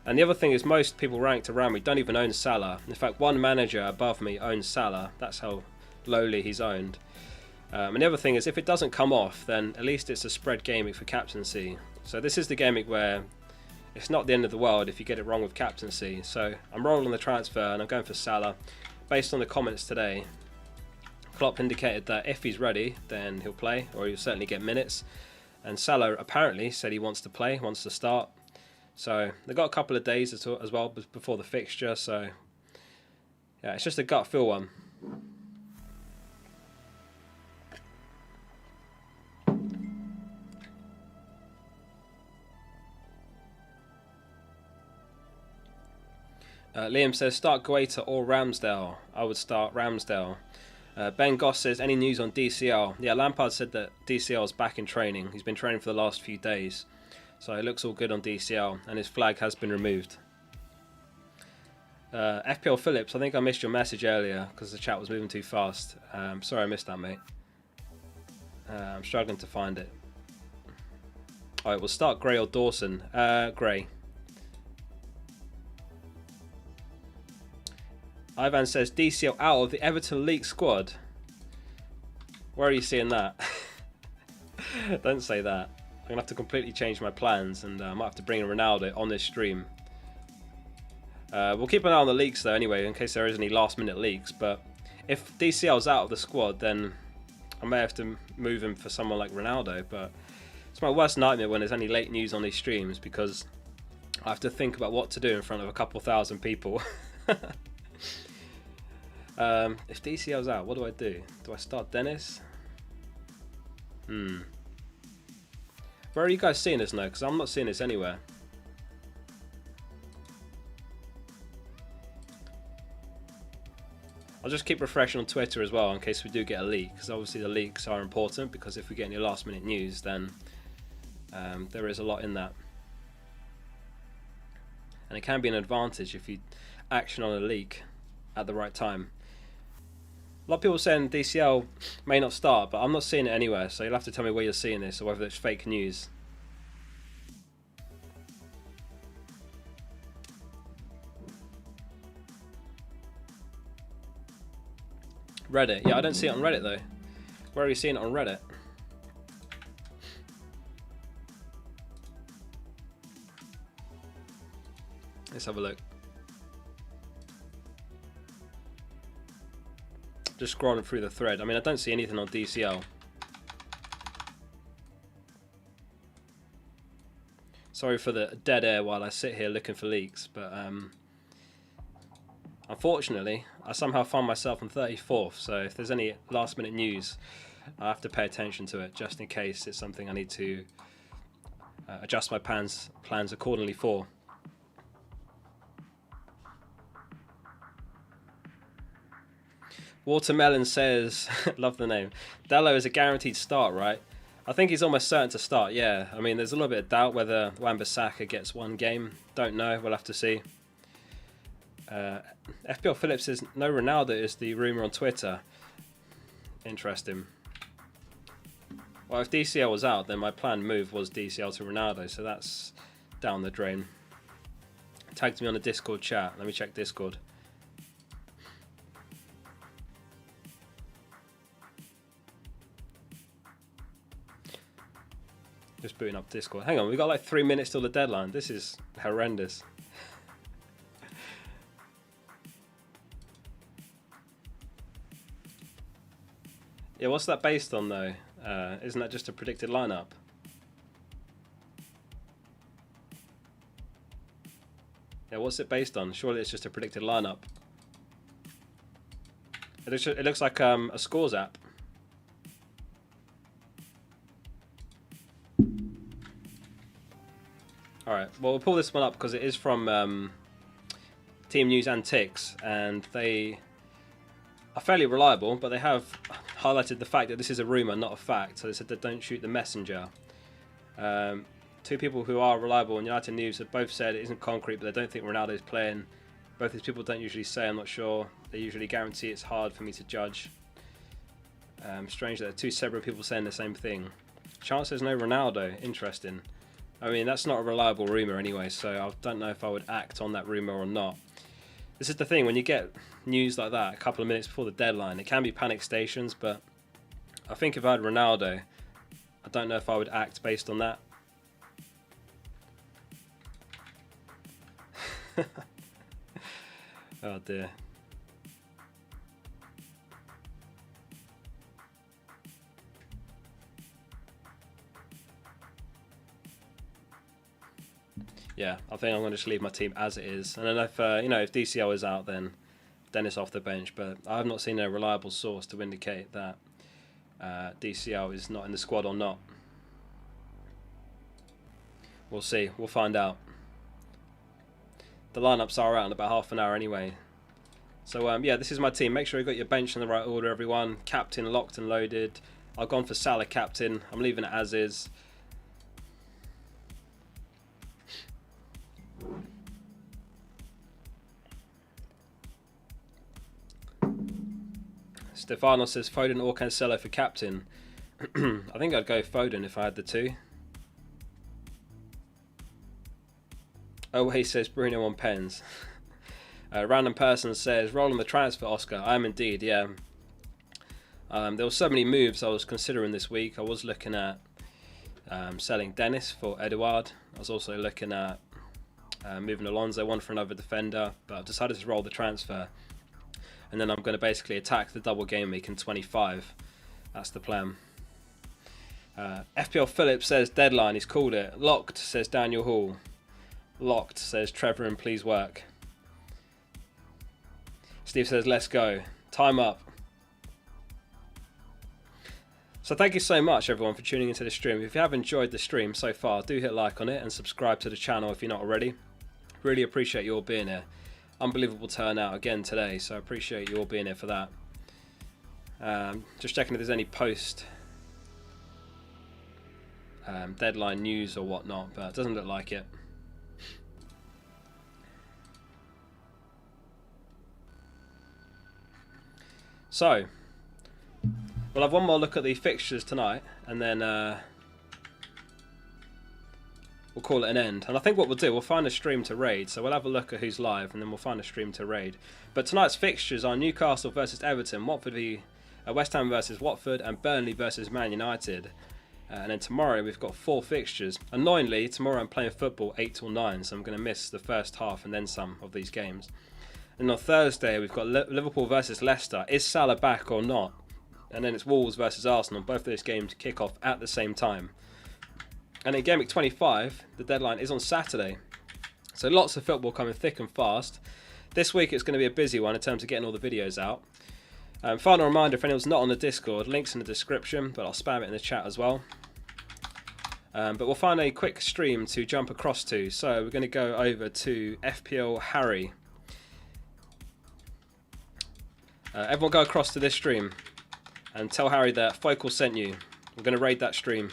And the other thing is, most people ranked around me don't even own Salah. In fact, one manager above me owns Salah. That's how lowly he's owned. And the other thing is, if it doesn't come off, then at least it's a spread game week for captaincy. So this is the game week where it's not the end of the world if you get it wrong with captaincy. So I'm rolling the transfer and I'm going for Salah. Based on the comments today, Klopp indicated that if he's ready, then he'll play, or he'll certainly get minutes. And Salah apparently said he wants to play, wants to start. So they've got a couple of days as well before the fixture. So yeah, it's just a gut feel one. Liam says, start Guaita or Ramsdale. I would start Ramsdale. Ben Goss says, any news on DCL? Yeah, Lampard said that DCL is back in training. He's been training for the last few days. So it looks all good on DCL, and his flag has been removed. FPL Phillips, I think I missed your message earlier because the chat was moving too fast. Sorry I missed that, mate. I'm struggling to find it. Alright, we'll start Gray or Dawson. Gray. Ivan says, DCL out of the Everton League squad. Where are you seeing that? Don't say that. I'm going to have to completely change my plans, and I might have to bring in Ronaldo on this stream. We'll keep an eye on the leaks though anyway, in case there is any last minute leaks. But if DCL's out of the squad, then I may have to move him for someone like Ronaldo. But it's my worst nightmare when there's any late news on these streams, because I have to think about what to do in front of a couple thousand people. If DCL's out, what do I do? Do I start Dennis? Where are you guys seeing this now? Because I'm not seeing this anywhere. I'll just keep refreshing on Twitter as well in case we do get a leak, because obviously the leaks are important, because if we get any last minute news, then there is a lot in that. And it can be an advantage if you action on a leak at the right time. A lot of people saying DCL may not start, but I'm not seeing it anywhere, so you'll have to tell me where you're seeing this or whether it's fake news. Reddit. Yeah, I don't see it on Reddit though. Where are you seeing it on Reddit? Let's have a look. Just scrolling through the thread. I mean, I don't see anything on DCL. Sorry for the dead air while I sit here looking for leaks, but unfortunately, I somehow find myself on 34th, so if there's any last minute news, I have to pay attention to it, just in case it's something I need to adjust my plans accordingly for. Watermelon says, love the name, Dallo is a guaranteed start, right? I think he's almost certain to start, yeah. I mean, there's a little bit of doubt whether Wan-Bissaka gets one game. Don't know, we'll have to see. FPL Phillips says, no Ronaldo is the rumour on Twitter. Interesting. Well, if DCL was out, then my planned move was DCL to Ronaldo, so that's down the drain. Tagged me on the Discord chat. Let me check Discord. booting up Discord. Hang on, we got like 3 minutes till the deadline. This is horrendous. Yeah, what's that based on though? Isn't that just a predicted lineup? Yeah, what's it based on? Surely it's just a predicted lineup. It looks like a scores app. Alright, well we'll pull this one up because it is from Team News and Ticks, and they are fairly reliable, but they have highlighted the fact that this is a rumour, not a fact. So they said that don't shoot the messenger. Two people who are reliable in United News have both said it isn't concrete, but they don't think Ronaldo is playing. Both these people don't usually say, I'm not sure. They usually guarantee it's hard for me to judge. Strange that two separate people saying the same thing. Chance there's no Ronaldo. Interesting. I mean, that's not a reliable rumour anyway, so I don't know if I would act on that rumour or not. This is the thing, when you get news like that a couple of minutes before the deadline, it can be panic stations, but I think if I had Ronaldo, I don't know if I would act based on that. Oh dear. Yeah, I think I'm going to just leave my team as it is. And then if if DCL is out, then Dennis off the bench. But I have not seen a reliable source to indicate that DCL is not in the squad or not. We'll see. We'll find out. The lineups are out in about half an hour anyway. So yeah, this is my team. Make sure you got your bench in the right order, everyone. Captain locked and loaded. I've gone for Salah captain. I'm leaving it as is. Stefano says Foden or Cancelo for captain. I think I'd go Foden if I had the two. Oh, he says Bruno on pens. Random person says roll on the transfer, Oscar. I am indeed, yeah. There were so many moves I was considering this week. I was looking at selling Dennis for Edouard. I was also looking at moving Alonso, one for another defender, but I've decided to roll the transfer. And then I'm going to basically attack the double game week in 25. That's the plan. FPL Phillips says deadline, he's called it. Locked, says Daniel Hall. Locked, says Trevor, and please work. Steve says let's go. Time up. So thank you so much everyone for tuning into the stream. If you have enjoyed the stream so far, do hit like on it and subscribe to the channel if you're not already. Really appreciate you all being here. Unbelievable turnout again today, so I appreciate you all being here for that. Just checking if there's any post deadline news or whatnot, but it doesn't look like it. So we'll have one more look at the fixtures tonight, and then we'll call it an end. And I think what we'll do, we'll find a stream to raid. So we'll have a look at who's live, and then we'll find a stream to raid. But tonight's fixtures are Newcastle versus Everton, West Ham versus Watford, and Burnley versus Man United. And then tomorrow we've got 4 fixtures. Annoyingly, tomorrow I'm playing football 8 till 9, so I'm going to miss the first half and then some of these games. And on Thursday we've got Liverpool versus Leicester. Is Salah back or not? And then it's Wolves versus Arsenal. Both of those games kick off at the same time. And in Gameweek 25, the deadline is on Saturday. So lots of football coming thick and fast. This week it's going to be a busy one in terms of getting all the videos out. Final reminder, if anyone's not on the Discord, links in the description, but I'll spam it in the chat as well. But we'll find a quick stream to jump across to. So we're going to go over to FPL Harry. Everyone go across to this stream and tell Harry that Focal sent you. We're going to raid that stream.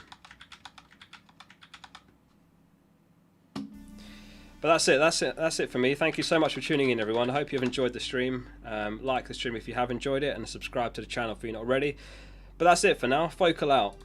But that's it for me. Thank you so much for tuning in, everyone. I hope you've enjoyed the stream. Like the stream if you have enjoyed it, and subscribe to the channel if you're not already. But that's it for now. Focal out.